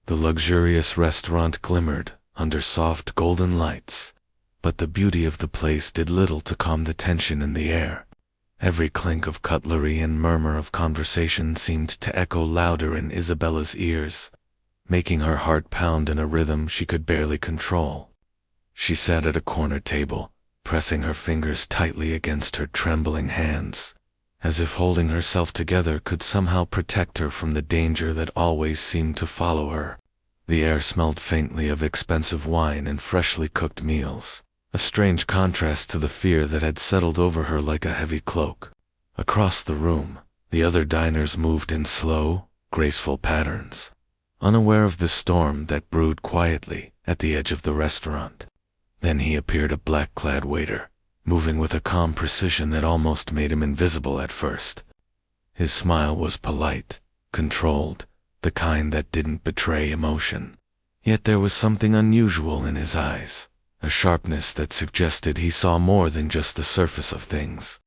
The luxurious restaurant glimmered under soft golden lights, but the beauty of the place did little to calm the tension in the air. Every clink of cutlery and murmur of conversation seemed to echo louder in Isabella's ears, making her heart pound in a rhythm she could barely control. She sat at a corner table, pressing her fingers tightly against her trembling hands, as if holding herself together could somehow protect her from the danger that always seemed to follow her. The air smelled faintly of expensive wine and freshly cooked meals, a strange contrast to the fear that had settled over her like a heavy cloak. Across the room, the other diners moved in slow, graceful patterns, unaware of the storm that brewed quietly at the edge of the restaurant. Then he appeared, a black-clad waiter, moving with a calm precision that almost made him invisible at first. His smile was polite, controlled, the kind that didn't betray emotion. Yet there was something unusual in his eyes, a sharpness that suggested he saw more than just the surface of things.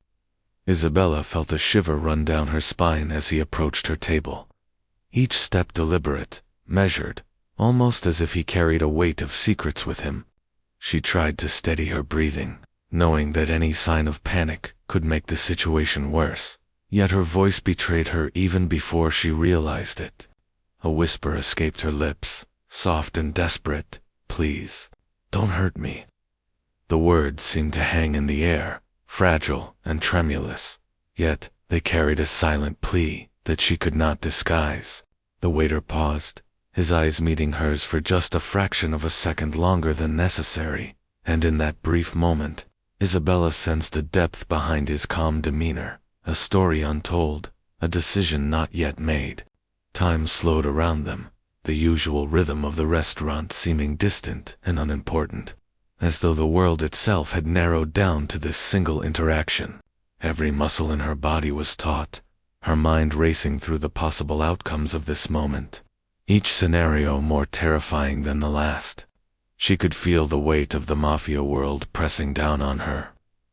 Isabella felt a shiver run down her spine as he approached her table, each step deliberate, measured, almost as if he carried a weight of secrets with him. She tried to steady her breathing, knowing that any sign of panic could make the situation worse, yet her voice betrayed her even before she realized it. A whisper escaped her lips, soft and desperate, "Please, don't hurt me." The words seemed to hang in the air, fragile and tremulous, yet they carried a silent plea that she could not disguise. The waiter paused, his eyes meeting hers for just a fraction of a second longer than necessary, and in that brief moment, Isabella sensed a depth behind his calm demeanor, a story untold, a decision not yet made. Time slowed around them, the usual rhythm of the restaurant seeming distant and unimportant, as though the world itself had narrowed down to this single interaction. Every muscle in her body was taut, her mind racing through the possible outcomes of this moment, each scenario more terrifying than the last. She could feel the weight of the Mafia world pressing down on her,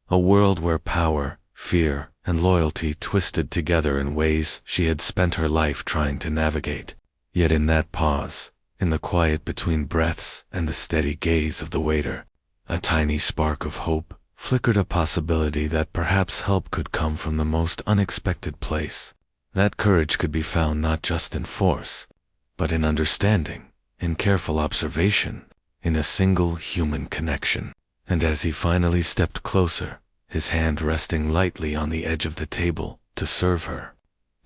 a world where power, fear, and loyalty twisted together in ways she had spent her life trying to navigate. Yet in that pause, in the quiet between breaths and the steady gaze of the waiter, a tiny spark of hope flickered, a possibility that perhaps help could come from the most unexpected place. That courage could be found not just in force, but in understanding, in careful observation, in a single human connection. And as he finally stepped closer, his hand resting lightly on the edge of the table to serve her,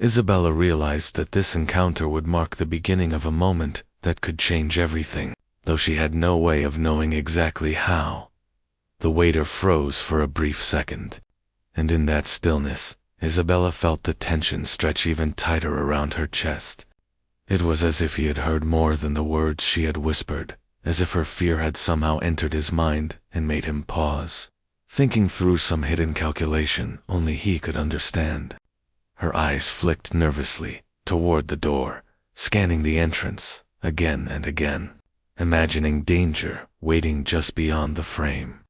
Isabella realized that this encounter would mark the beginning of a moment that could change everything, though she had no way of knowing exactly how. The waiter froze for a brief second, and in that stillness, Isabella felt the tension stretch even tighter around her chest. It was as if he had heard more than the words she had whispered, as if her fear had somehow entered his mind and made him pause, thinking through some hidden calculation only he could understand. Her eyes flicked nervously toward the door, scanning the entrance again and again, imagining danger waiting just beyond the frame.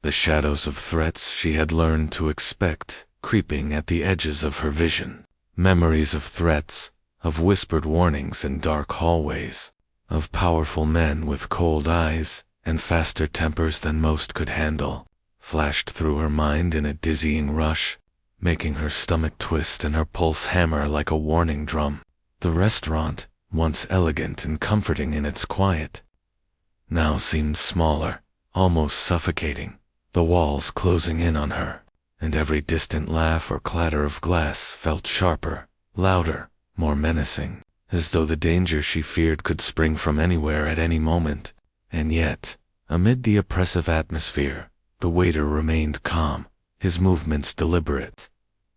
The shadows of threats she had learned to expect creeping at the edges of her vision, memories of threats, of whispered warnings in dark hallways, of powerful men with cold eyes and faster tempers than most could handle, flashed through her mind in a dizzying rush, making her stomach twist and her pulse hammer like a warning drum. The restaurant, once elegant and comforting in its quiet, now seemed smaller, almost suffocating, the walls closing in on her, and every distant laugh or clatter of glass felt sharper, louder, more menacing, as though the danger she feared could spring from anywhere at any moment. And yet, amid the oppressive atmosphere, the waiter remained calm, his movements deliberate,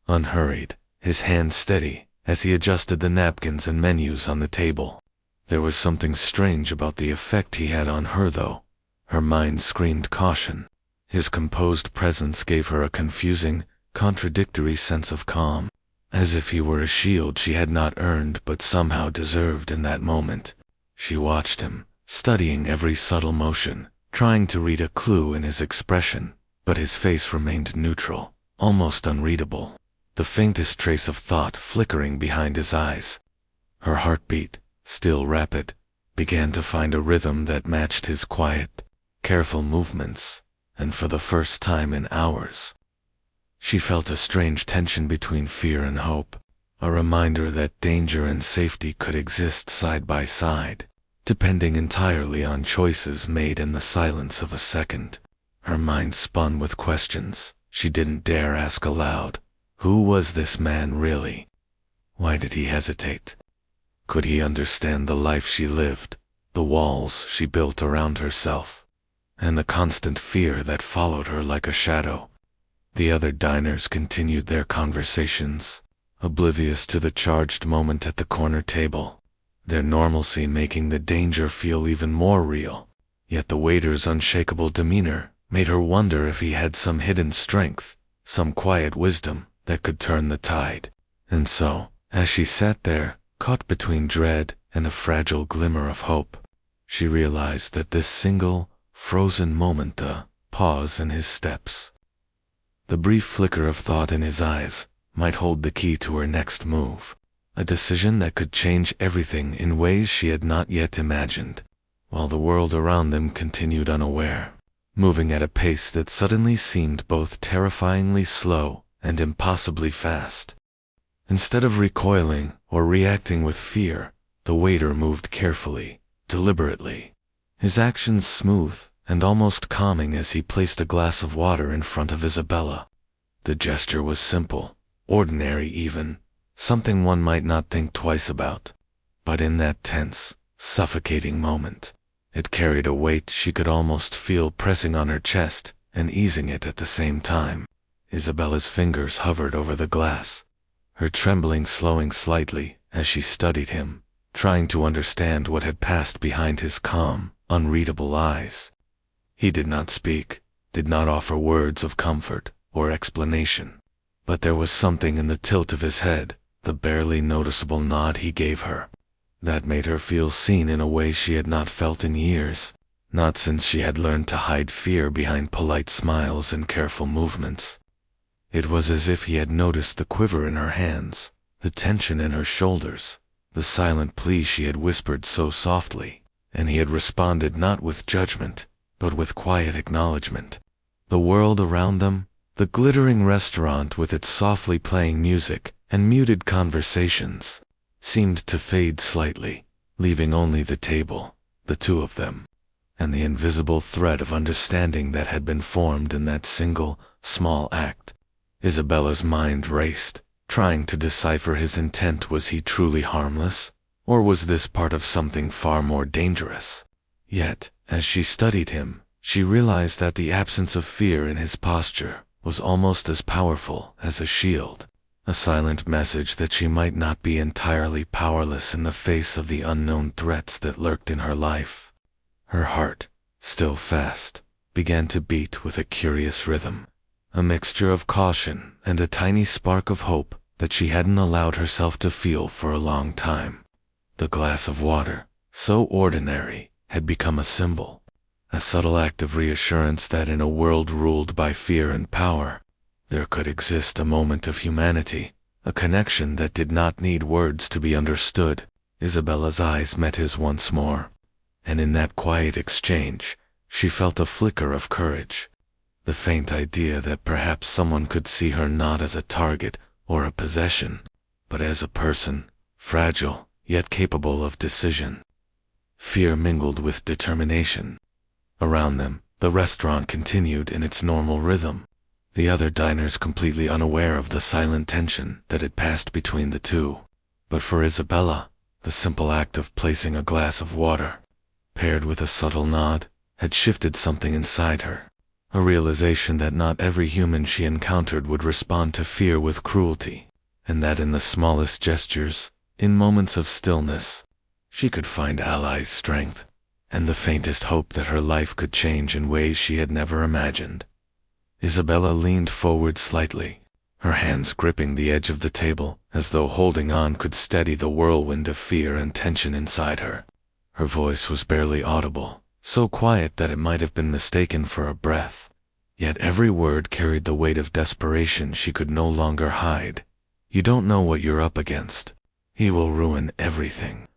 unhurried, his hand steady as he adjusted the napkins and menus on the table. There was something strange about the effect he had on her, though. Her mind screamed caution. His composed presence gave her a confusing, contradictory sense of calm, as if he were a shield she had not earned but somehow deserved in that moment. She watched him, studying every subtle motion, trying to read a clue in his expression, but his face remained neutral, almost unreadable, the faintest trace of thought flickering behind his eyes. Her heartbeat, still rapid, began to find a rhythm that matched his quiet, careful movements, and for the first time in hours, she felt a strange tension between fear and hope, a reminder that danger and safety could exist side by side, depending entirely on choices made in the silence of a second. Her mind spun with questions she didn't dare ask aloud. Who was this man really? Why did he hesitate? Could he understand the life she lived, the walls she built around herself, and the constant fear that followed her like a shadow? The other diners continued their conversations, oblivious to the charged moment at the corner table, their normalcy making the danger feel even more real. Yet the waiter's unshakable demeanor made her wonder if he had some hidden strength, some quiet wisdom that could turn the tide. And so, as she sat there, caught between dread and a fragile glimmer of hope, she realized that this single, frozen moment, a pause in his steps, the brief flicker of thought in his eyes, might hold the key to her next move, a decision that could change everything in ways she had not yet imagined, while the world around them continued unaware, moving at a pace that suddenly seemed both terrifyingly slow and impossibly fast. Instead of recoiling or reacting with fear, the waiter moved carefully, deliberately, his actions smooth and almost calming as he placed a glass of water in front of Isabella. The gesture was simple, ordinary even, something one might not think twice about. But in that tense, suffocating moment, it carried a weight she could almost feel pressing on her chest and easing it at the same time. Isabella's fingers hovered over the glass, her trembling slowing slightly as she studied him, trying to understand what had passed behind his calm, unreadable eyes. He did not speak, did not offer words of comfort or explanation, but there was something in the tilt of his head, the barely noticeable nod he gave her, that made her feel seen in a way she had not felt in years, not since she had learned to hide fear behind polite smiles and careful movements. It was as if he had noticed the quiver in her hands, the tension in her shoulders, the silent plea she had whispered so softly, and he had responded not with judgment, but with quiet acknowledgement. The world around them, the glittering restaurant with its softly playing music and muted conversations, seemed to fade slightly, leaving only the table, the two of them, and the invisible thread of understanding that had been formed in that single, small act. Isabella's mind raced, trying to decipher his intent. Was he truly harmless, or was this part of something far more dangerous? Yet, as she studied him, she realized that the absence of fear in his posture was almost as powerful as a shield, a silent message that she might not be entirely powerless in the face of the unknown threats that lurked in her life. Her heart, still fast, began to beat with a curious rhythm, a mixture of caution and a tiny spark of hope that she hadn't allowed herself to feel for a long time. The glass of water, so ordinary, had become a symbol, a subtle act of reassurance that in a world ruled by fear and power, there could exist a moment of humanity, a connection that did not need words to be understood. Isabella's eyes met his once more, and in that quiet exchange, she felt a flicker of courage, the faint idea that perhaps someone could see her not as a target or a possession, but as a person, fragile, yet capable of decision. Fear mingled with determination. Around them, the restaurant continued in its normal rhythm, the other diners completely unaware of the silent tension that had passed between the two. But for Isabella, the simple act of placing a glass of water, paired with a subtle nod, had shifted something inside her, a realization that not every human she encountered would respond to fear with cruelty, and that in the smallest gestures, in moments of stillness, she could find allies' strength, and the faintest hope that her life could change in ways she had never imagined. Isabella leaned forward slightly, her hands gripping the edge of the table, as though holding on could steady the whirlwind of fear and tension inside her. Her voice was barely audible, so quiet that it might have been mistaken for a breath, yet every word carried the weight of desperation she could no longer hide. You don't know what you're up against. He will ruin everything.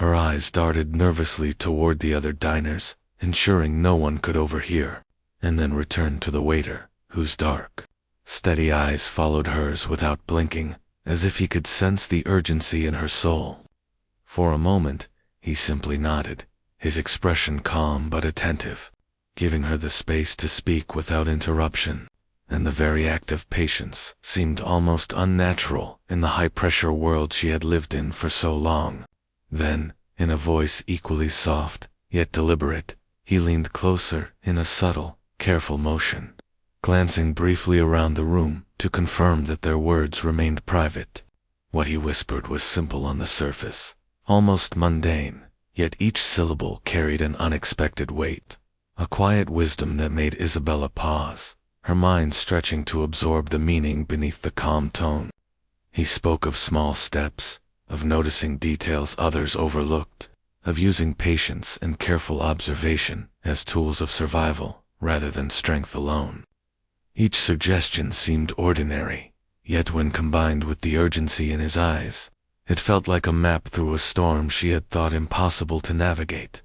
Her eyes darted nervously toward the other diners, ensuring no one could overhear, and then returned to the waiter, whose dark, steady eyes followed hers without blinking, as if he could sense the urgency in her soul. For a moment, he simply nodded, his expression calm but attentive, giving her the space to speak without interruption, and the very act of patience seemed almost unnatural in the high-pressure world she had lived in for so long. Then, in a voice equally soft, yet deliberate, he leaned closer in a subtle, careful motion, glancing briefly around the room to confirm that their words remained private. What he whispered was simple on the surface, almost mundane, yet each syllable carried an unexpected weight, a quiet wisdom that made Isabella pause, her mind stretching to absorb the meaning beneath the calm tone. He spoke of small steps, of noticing details others overlooked, of using patience and careful observation as tools of survival rather than strength alone. Each suggestion seemed ordinary, yet when combined with the urgency in his eyes, it felt like a map through a storm she had thought impossible to navigate.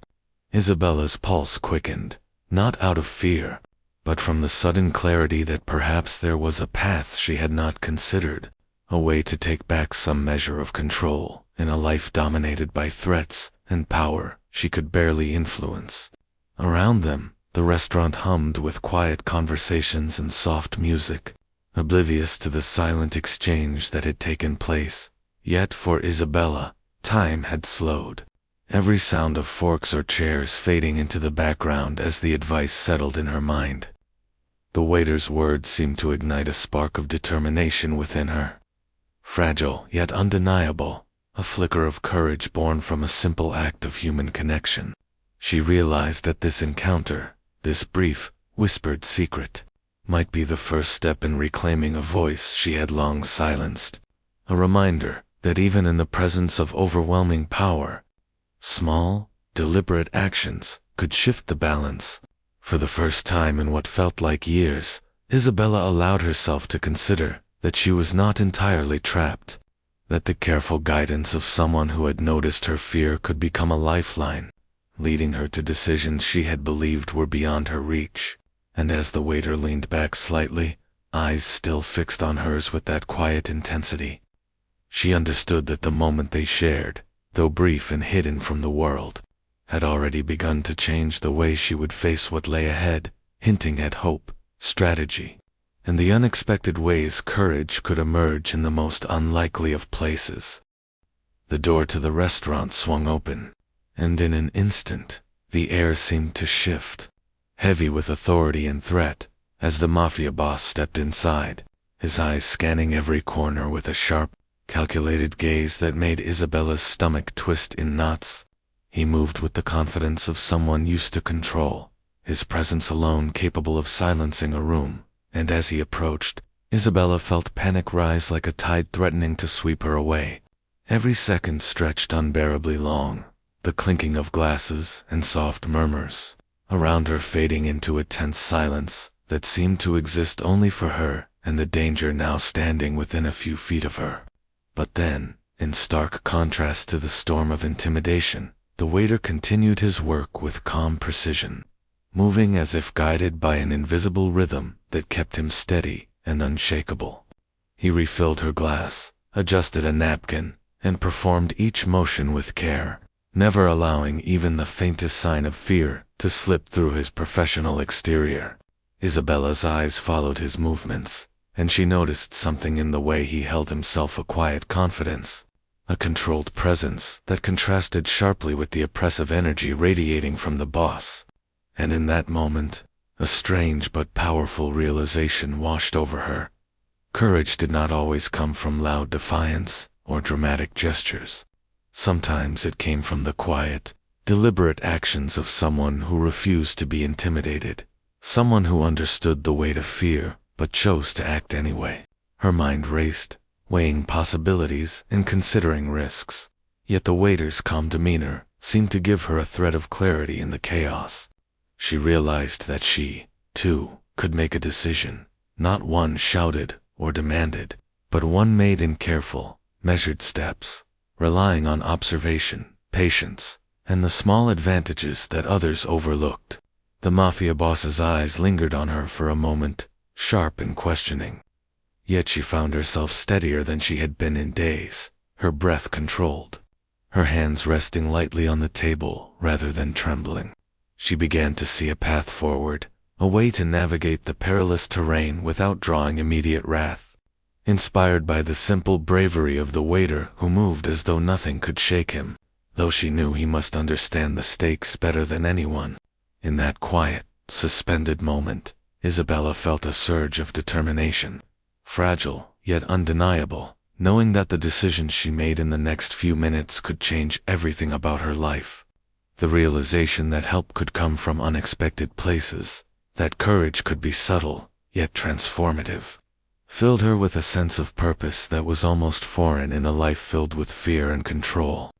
Isabella's pulse quickened, not out of fear, but from the sudden clarity that perhaps there was a path she had not considered, a way to take back some measure of control in a life dominated by threats and power she could barely influence. Around them, the restaurant hummed with quiet conversations and soft music, oblivious to the silent exchange that had taken place. Yet for Isabella, time had slowed, every sound of forks or chairs fading into the background as the advice settled in her mind. The waiter's words seemed to ignite a spark of determination within her. Fragile yet undeniable, a flicker of courage born from a simple act of human connection. She realized that this encounter, this brief, whispered secret, might be the first step in reclaiming a voice she had long silenced, a reminder that even in the presence of overwhelming power, small, deliberate actions could shift the balance. For the first time in what felt like years, Isabella allowed herself to consider that she was not entirely trapped, that the careful guidance of someone who had noticed her fear could become a lifeline, leading her to decisions she had believed were beyond her reach. And as the waiter leaned back slightly, eyes still fixed on hers with that quiet intensity, she understood that the moment they shared, though brief and hidden from the world, had already begun to change the way she would face what lay ahead, hinting at hope, strategy, and the unexpected ways courage could emerge in the most unlikely of places. The door to the restaurant swung open, and in an instant, the air seemed to shift, heavy with authority and threat, as the Mafia boss stepped inside, his eyes scanning every corner with a sharp, calculated gaze that made Isabella's stomach twist in knots. He moved with the confidence of someone used to control, his presence alone capable of silencing a room, and as he approached, Isabella felt panic rise like a tide threatening to sweep her away. Every second stretched unbearably long, the clinking of glasses and soft murmurs around her fading into a tense silence that seemed to exist only for her and the danger now standing within a few feet of her. But then, in stark contrast to the storm of intimidation, the waiter continued his work with calm precision, moving as if guided by an invisible rhythm that kept him steady and unshakable. He refilled her glass, adjusted a napkin, and performed each motion with care, never allowing even the faintest sign of fear to slip through his professional exterior. Isabella's eyes followed his movements, and she noticed something in the way he held himself, a quiet confidence, a controlled presence that contrasted sharply with the oppressive energy radiating from the boss. And in that moment, a strange but powerful realization washed over her. Courage did not always come from loud defiance or dramatic gestures. Sometimes it came from the quiet, deliberate actions of someone who refused to be intimidated, someone who understood the weight of fear but chose to act anyway. Her mind raced, weighing possibilities and considering risks. Yet the waiter's calm demeanor seemed to give her a thread of clarity in the chaos. She realized that she, too, could make a decision, not one shouted or demanded, but one made in careful, measured steps, relying on observation patience, and the small advantages that others overlooked. The Mafia boss's eyes lingered on her for a moment, sharp and questioning. Yet she found herself steadier than she had been in days, her breath controlled, her hands resting lightly on the table rather than trembling. She began to see a path forward, a way to navigate the perilous terrain without drawing immediate wrath. Inspired by the simple bravery of the waiter who moved as though nothing could shake him, though she knew he must understand the stakes better than anyone. In that quiet, suspended moment, Isabella felt a surge of determination. Fragile, yet undeniable, knowing that the decisions she made in the next few minutes could change everything about her life. The realization that help could come from unexpected places, that courage could be subtle, yet transformative, filled her with a sense of purpose that was almost foreign in a life filled with fear and control.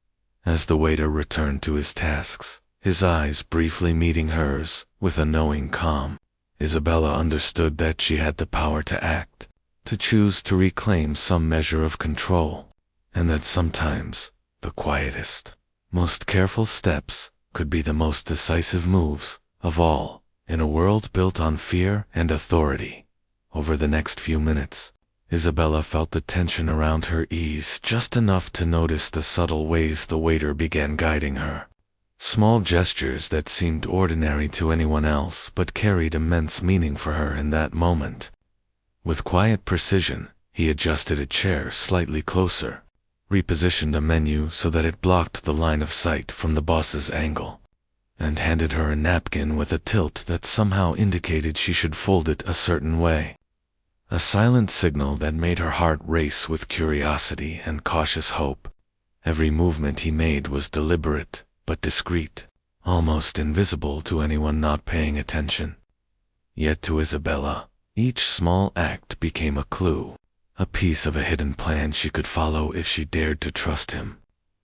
As the waiter returned to his tasks, his eyes briefly meeting hers with a knowing calm, Isabella understood that she had the power to act, to choose to reclaim some measure of control, and that sometimes the quietest, most careful steps could be the most decisive moves of all in a world built on fear and authority. Over the next few minutes, Isabella felt the tension around her ease just enough to notice the subtle ways the waiter began guiding her. Small gestures that seemed ordinary to anyone else but carried immense meaning for her in that moment. With quiet precision, he adjusted a chair slightly closer, repositioned a menu so that it blocked the line of sight from the boss's angle, and handed her a napkin with a tilt that somehow indicated she should fold it a certain way. A silent signal that made her heart race with curiosity and cautious hope. Every movement he made was deliberate, but discreet, almost invisible to anyone not paying attention. Yet to Isabella, each small act became a clue, a piece of a hidden plan she could follow if she dared to trust him.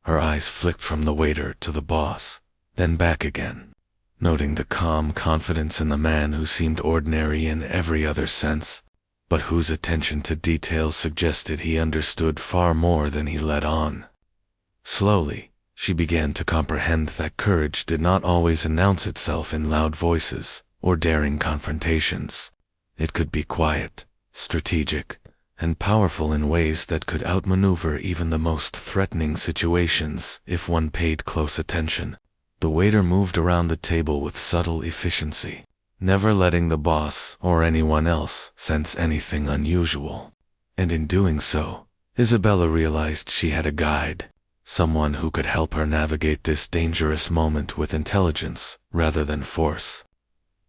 Her eyes flicked from the waiter to the boss, then back again, noting the calm confidence in the man who seemed ordinary in every other sense, but whose attention to detail suggested he understood far more than he let on. Slowly, she began to comprehend that courage did not always announce itself in loud voices or daring confrontations. It could be quiet, strategic, and powerful in ways that could outmaneuver even the most threatening situations if one paid close attention. The waiter moved around the table with subtle efficiency, never letting the boss or anyone else sense anything unusual. And in doing so, Isabella realized she had a guide, someone who could help her navigate this dangerous moment with intelligence rather than force.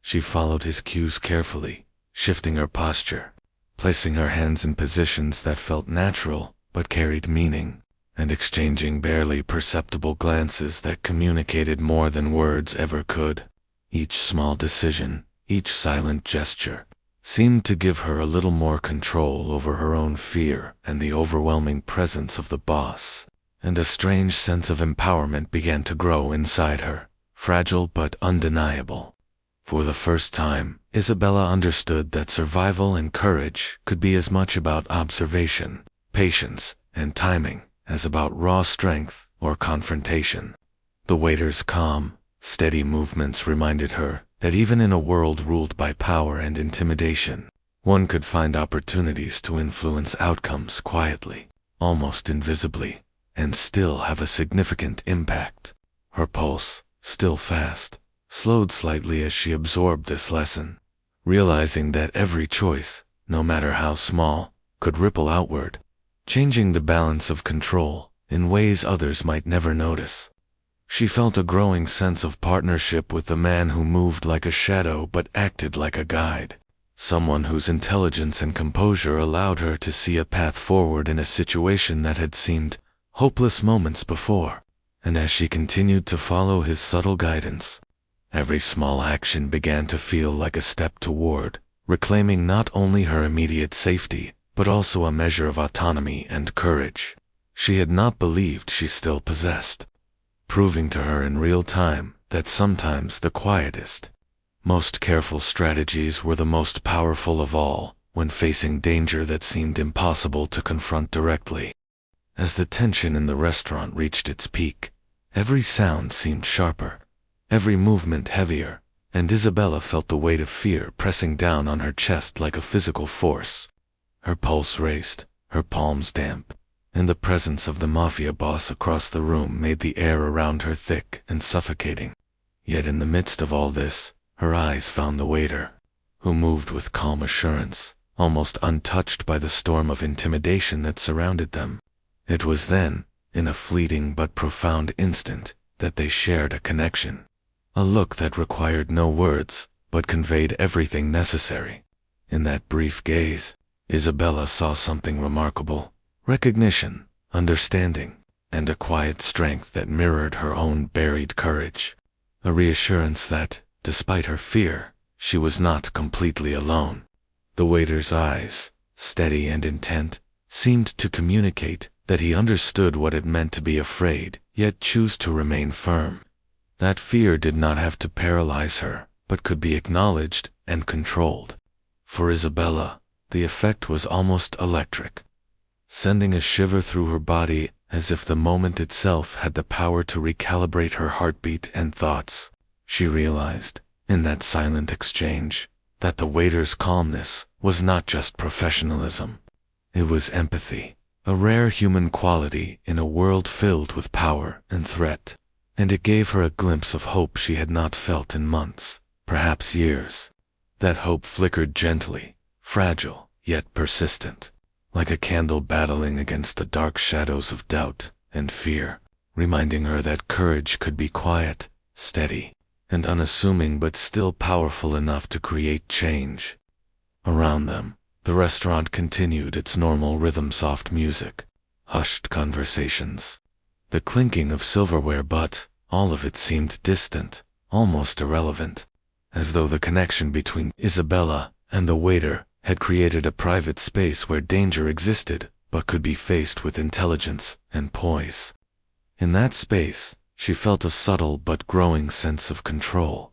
She followed his cues carefully, shifting her posture, placing her hands in positions that felt natural but carried meaning, and exchanging barely perceptible glances that communicated more than words ever could. Each small decision, each silent gesture, seemed to give her a little more control over her own fear and the overwhelming presence of the boss, and a strange sense of empowerment began to grow inside her, fragile but undeniable. For the first time, Isabella understood that survival and courage could be as much about observation, patience, and timing as about raw strength or confrontation. The waiter's calm, steady movements reminded her that even in a world ruled by power and intimidation, one could find opportunities to influence outcomes quietly, almost invisibly, and still have a significant impact. Her pulse, still fast, slowed slightly as she absorbed this lesson, realizing that every choice, no matter how small, could ripple outward, changing the balance of control in ways others might never notice. She felt a growing sense of partnership with the man who moved like a shadow but acted like a guide, someone whose intelligence and composure allowed her to see a path forward in a situation that had seemed hopeless moments before. And as she continued to follow his subtle guidance, every small action began to feel like a step toward reclaiming not only her immediate safety, but also a measure of autonomy and courage she had not believed she still possessed, proving to her in real time that sometimes the quietest, most careful strategies were the most powerful of all when facing danger that seemed impossible to confront directly. As the tension in the restaurant reached its peak, Every sound seemed sharper, every movement heavier, and Isabella felt the weight of fear pressing down on her chest like a physical force. Her pulse raced, her palms damp, and the presence of the Mafia boss across the room made the air around her thick and suffocating. Yet in the midst of all this, her eyes found the waiter, who moved with calm assurance, almost untouched by the storm of intimidation that surrounded them. It was then, in a fleeting but profound instant, that they shared a connection. A look that required no words, but conveyed everything necessary. In that brief gaze, Isabella saw something remarkable: recognition, understanding, and a quiet strength that mirrored her own buried courage. A reassurance that, despite her fear, she was not completely alone. The waiter's eyes, steady and intent, seemed to communicate that he understood what it meant to be afraid, yet choose to remain firm. That fear did not have to paralyze her, but could be acknowledged and controlled. For Isabella, the effect was almost electric, sending a shiver through her body as if the moment itself had the power to recalibrate her heartbeat and thoughts. She realized, in that silent exchange, that the waiter's calmness was not just professionalism. It was empathy, a rare human quality in a world filled with power and threat, and it gave her a glimpse of hope she had not felt in months, perhaps years. That hope flickered gently, fragile, yet persistent, like a candle battling against the dark shadows of doubt and fear, reminding her that courage could be quiet, steady, and unassuming but still powerful enough to create change. Around them, the restaurant continued its normal rhythm, soft music, hushed conversations, the clinking of silverware, but all of it seemed distant, almost irrelevant, as though the connection between Isabella and the waiter had created a private space where danger existed but could be faced with intelligence and poise. In that space, she felt a subtle but growing sense of control,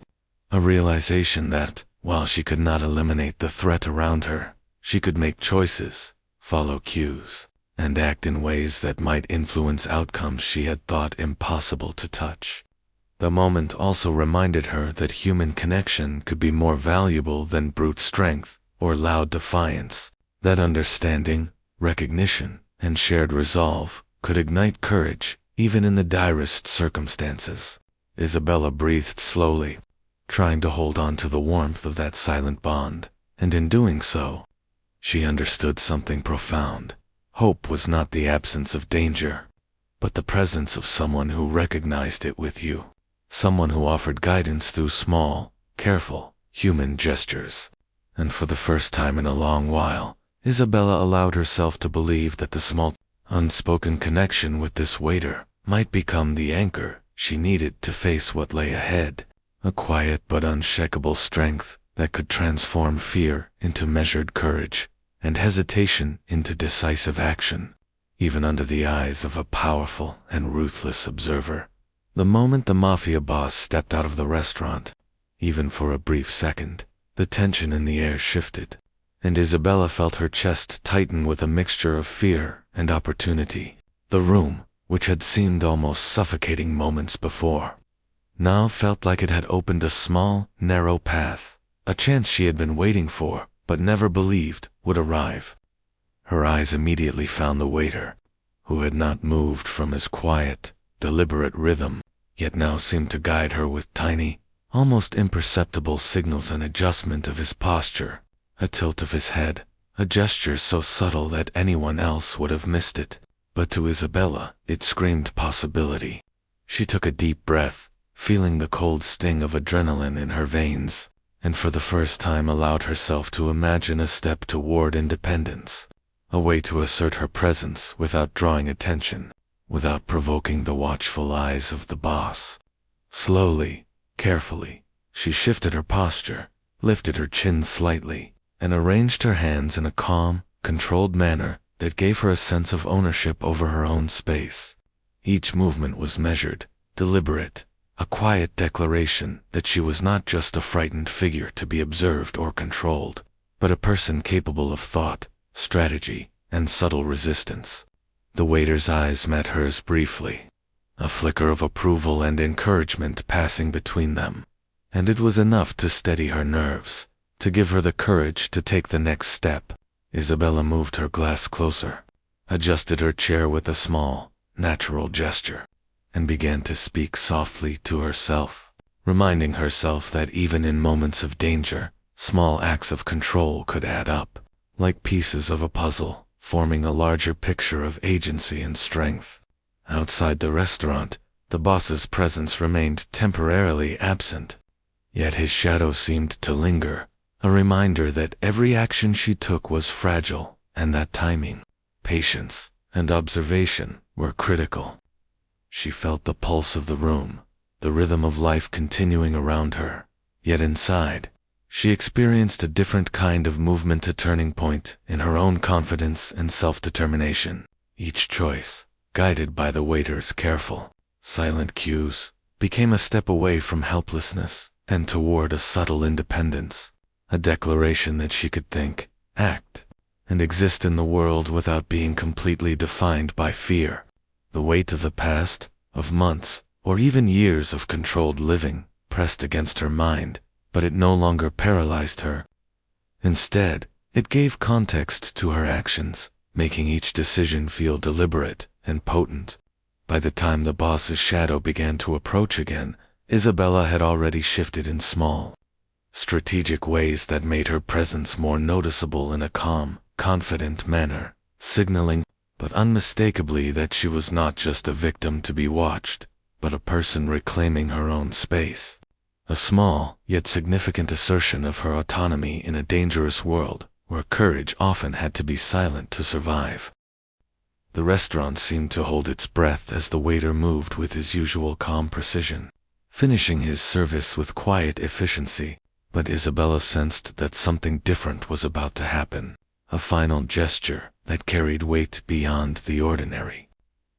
a realization that, while she could not eliminate the threat around her, she could make choices, follow cues, and act in ways that might influence outcomes she had thought impossible to touch. The moment also reminded her that human connection could be more valuable than brute strength or loud defiance, that understanding, recognition, and shared resolve could ignite courage even in the direst circumstances. Isabella breathed slowly, trying to hold on to the warmth of that silent bond, and in doing so, she understood something profound. Hope was not the absence of danger, but the presence of someone who recognized it with you, someone who offered guidance through small, careful, human gestures. And for the first time in a long while, Isabella allowed herself to believe that the small, unspoken connection with this waiter might become the anchor she needed to face what lay ahead, a quiet but unshakable strength that could transform fear into measured courage, and hesitation into decisive action, even under the eyes of a powerful and ruthless observer. The moment the Mafia boss stepped out of the restaurant, even for a brief second, the tension in the air shifted, and Isabella felt her chest tighten with a mixture of fear and opportunity. The room, which had seemed almost suffocating moments before, now felt like it had opened a small, narrow path, a chance she had been waiting for, but never believed would arrive. Her eyes immediately found the waiter, who had not moved from his quiet, deliberate rhythm, yet now seemed to guide her with tiny, almost imperceptible signals: an adjustment of his posture, a tilt of his head, a gesture so subtle that anyone else would have missed it, but to Isabella it screamed possibility. She took a deep breath, feeling the cold sting of adrenaline in her veins, and for the first time allowed herself to imagine a step toward independence, a way to assert her presence without drawing attention, without provoking the watchful eyes of the boss. Slowly, carefully, she shifted her posture, lifted her chin slightly, and arranged her hands in a calm, controlled manner that gave her a sense of ownership over her own space. Each movement was measured, deliberate, a quiet declaration that she was not just a frightened figure to be observed or controlled, but a person capable of thought, strategy, and subtle resistance. The waiter's eyes met hers briefly, a flicker of approval and encouragement passing between them. And it was enough to steady her nerves, to give her the courage to take the next step. Isabella moved her glass closer, adjusted her chair with a small, natural gesture, and began to speak softly to herself, reminding herself that even in moments of danger, small acts of control could add up, like pieces of a puzzle, forming a larger picture of agency and strength. Outside the restaurant, the boss's presence remained temporarily absent, yet his shadow seemed to linger, a reminder that every action she took was fragile, and that timing, patience, and observation were critical. She felt the pulse of the room, the rhythm of life continuing around her, yet inside, she experienced a different kind of movement, a turning point in her own confidence and self-determination. Each choice, guided by the waiter's careful, silent cues, became a step away from helplessness and toward a subtle independence, a declaration that she could think, act, and exist in the world without being completely defined by fear. The weight of the past, of months, or even years of controlled living, pressed against her mind, but it no longer paralyzed her. Instead, it gave context to her actions, making each decision feel deliberate and potent. By the time the boss's shadow began to approach again, Isabella had already shifted in small, strategic ways that made her presence more noticeable in a calm, confident manner, signaling, but unmistakably, that she was not just a victim to be watched, but a person reclaiming her own space. A small, yet significant assertion of her autonomy in a dangerous world, where courage often had to be silent to survive. The restaurant seemed to hold its breath as the waiter moved with his usual calm precision, finishing his service with quiet efficiency, but Isabella sensed that something different was about to happen, a final gesture that carried weight beyond the ordinary.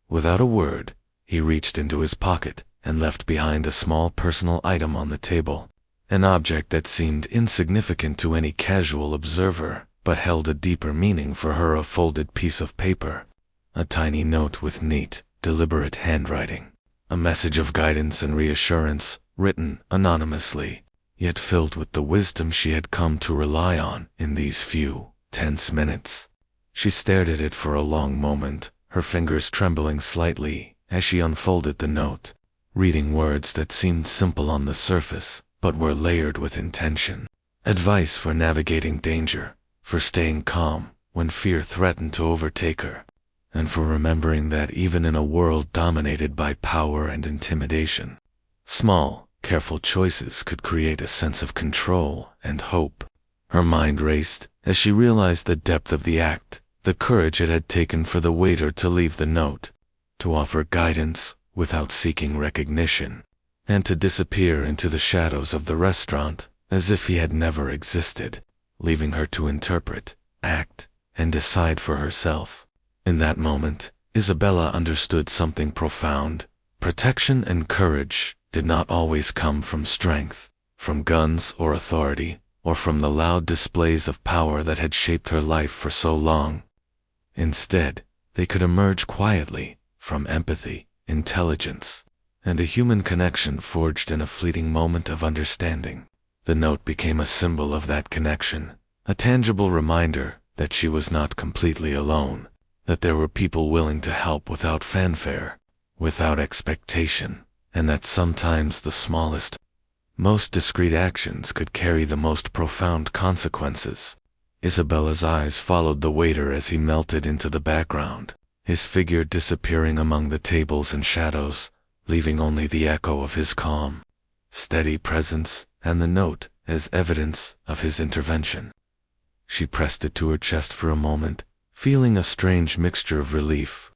Without a word, he reached into his pocket and left behind a small personal item on the table, an object that seemed insignificant to any casual observer, but held a deeper meaning for her: a folded piece of paper, a tiny note with neat, deliberate handwriting, a message of guidance and reassurance, written anonymously, yet filled with the wisdom she had come to rely on in these few, tense minutes. She stared at it for a long moment, her fingers trembling slightly as she unfolded the note, reading words that seemed simple on the surface, but were layered with intention. Advice for navigating danger, for staying calm when fear threatened to overtake her, and for remembering that even in a world dominated by power and intimidation, small, careful choices could create a sense of control and hope. Her mind raced as she realized the depth of the act, the courage it had taken for the waiter to leave the note, to offer guidance without seeking recognition, and to disappear into the shadows of the restaurant as if he had never existed, leaving her to interpret, act, and decide for herself. In that moment, Isabella understood something profound. Protection and courage did not always come from strength, from guns or authority, or from the loud displays of power that had shaped her life for so long. Instead, they could emerge quietly, from empathy, intelligence, and a human connection forged in a fleeting moment of understanding. The note became a symbol of that connection, a tangible reminder that she was not completely alone, that there were people willing to help without fanfare, without expectation, and that sometimes the smallest, most discreet actions could carry the most profound consequences. Isabella's eyes followed the waiter as he melted into the background, his figure disappearing among the tables and shadows, leaving only the echo of his calm, steady presence and the note as evidence of his intervention. She pressed it to her chest for a moment, feeling a strange mixture of relief,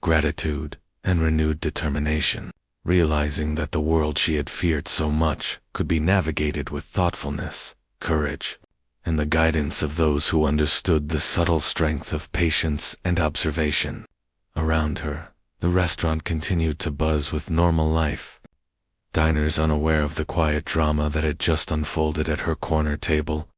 gratitude, and renewed determination, realizing that the world she had feared so much could be navigated with thoughtfulness, courage, and the guidance of those who understood the subtle strength of patience and observation. Around her, the restaurant continued to buzz with normal life. Diners unaware of the quiet drama that had just unfolded at her corner table.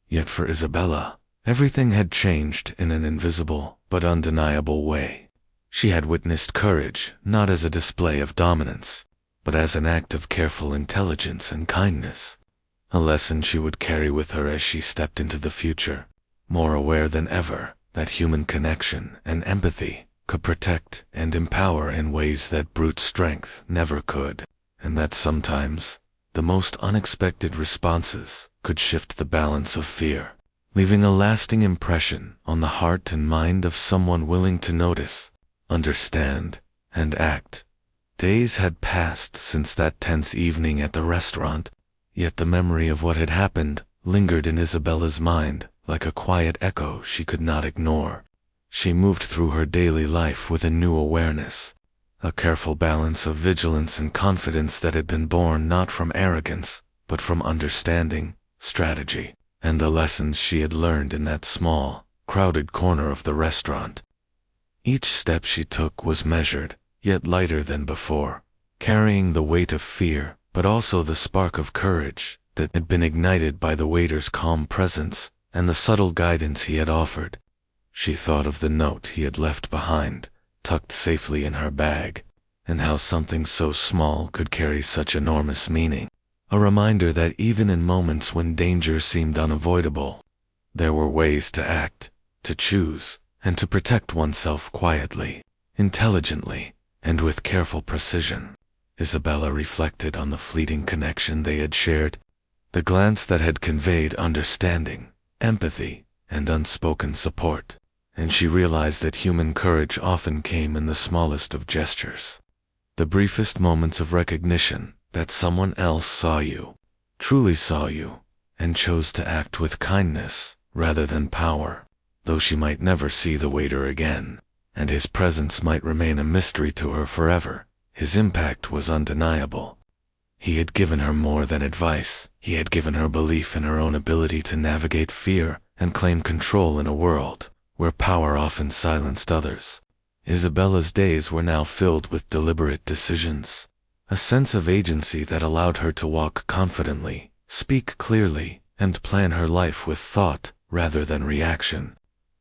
Yet for Isabella, everything had changed in an invisible but undeniable way. She had witnessed courage not as a display of dominance, but as an act of careful intelligence and kindness. A lesson she would carry with her as she stepped into the future, more aware than ever that human connection and empathy could protect and empower in ways that brute strength never could, and that sometimes the most unexpected responses could shift the balance of fear, leaving a lasting impression on the heart and mind of someone willing to notice, understand, and act. Days had passed since that tense evening at the restaurant, yet the memory of what had happened lingered in Isabella's mind like a quiet echo she could not ignore. She moved through her daily life with a new awareness, a careful balance of vigilance and confidence that had been born not from arrogance, but from understanding, strategy, and the lessons she had learned in that small, crowded corner of the restaurant. Each step she took was measured, yet lighter than before, carrying the weight of fear, but also the spark of courage that had been ignited by the waiter's calm presence and the subtle guidance he had offered. She thought of the note he had left behind, tucked safely in her bag, and how something so small could carry such enormous meaning. A reminder that even in moments when danger seemed unavoidable, there were ways to act, to choose, and to protect oneself quietly, intelligently, and with careful precision. Isabella reflected on the fleeting connection they had shared, the glance that had conveyed understanding, empathy, and unspoken support, and she realized that human courage often came in the smallest of gestures, the briefest moments of recognition that someone else saw you, truly saw you, and chose to act with kindness rather than power. Though she might never see the waiter again, and his presence might remain a mystery to her forever, his impact was undeniable. He had given her more than advice. He had given her belief in her own ability to navigate fear and claim control in a world where power often silenced others. Isabella's days were now filled with deliberate decisions, a sense of agency that allowed her to walk confidently, speak clearly, and plan her life with thought rather than reaction.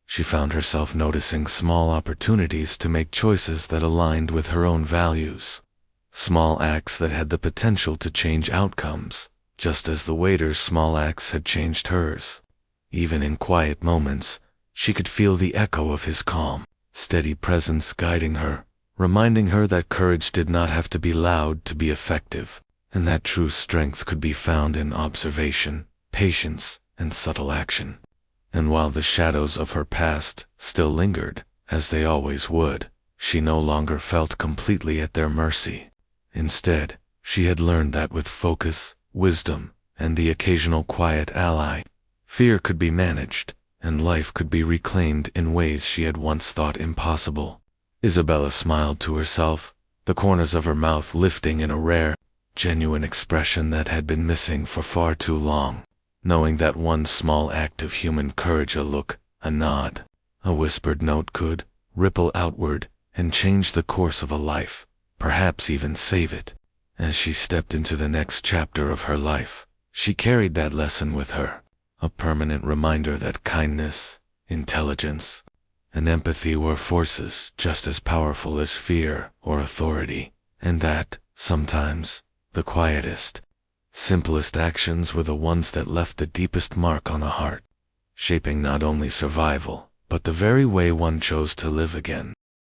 She found herself noticing small opportunities to make choices that aligned with her own values, small acts that had the potential to change outcomes, just as the waiter's small acts had changed hers. Even in quiet moments, she could feel the echo of his calm, steady presence guiding her, reminding her that courage did not have to be loud to be effective, and that true strength could be found in observation, patience, and subtle action. And while the shadows of her past still lingered, as they always would, she no longer felt completely at their mercy. Instead, she had learned that with focus, wisdom, and the occasional quiet ally, fear could be managed, and life could be reclaimed in ways she had once thought impossible. Isabella smiled to herself, the corners of her mouth lifting in a rare, genuine expression that had been missing for far too long, knowing that one small act of human courage, a look, a nod, a whispered note could ripple outward and change the course of a life, perhaps even save it. As she stepped into the next chapter of her life, she carried that lesson with her, a permanent reminder that kindness, intelligence, and empathy were forces just as powerful as fear or authority, and that, sometimes, the quietest, simplest actions were the ones that left the deepest mark on a heart, shaping not only survival, but the very way one chose to live again.